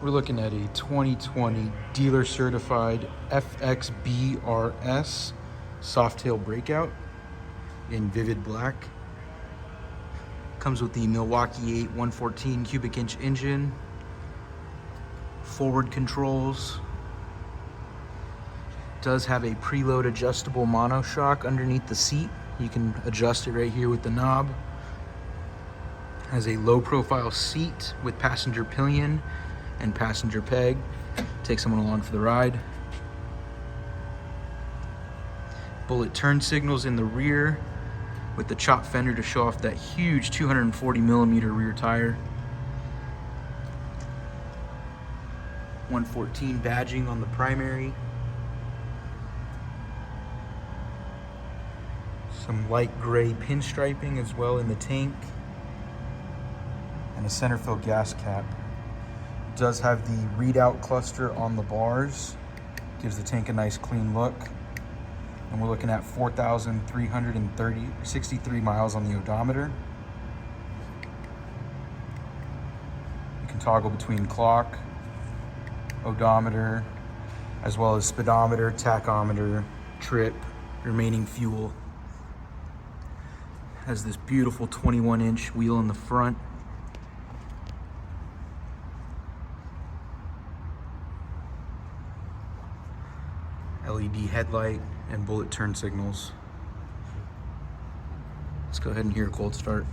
We're looking at a 2020 dealer certified FXBRS Softail Breakout in vivid black. Comes with the Milwaukee-Eight 114 cubic inch engine, forward controls. Does have a preload adjustable monoshock underneath the seat. You can adjust it right here with the knob. Has a low profile seat with passenger pillion and passenger peg. Take someone along for the ride. Bullet turn signals in the rear with the chop fender to show off that huge 240 millimeter rear tire. 114 badging on the primary. Some light gray pinstriping as well in the tank. And a center fill gas cap. Does have the readout cluster on the bars. Gives the tank a nice clean look. And we're looking at 4,363 miles on the odometer. You can toggle between clock, odometer, as well as speedometer, tachometer, trip, remaining fuel. Has this beautiful 21-inch wheel in the front. LED headlight and bullet turn signals. Let's go ahead and hear a cold start.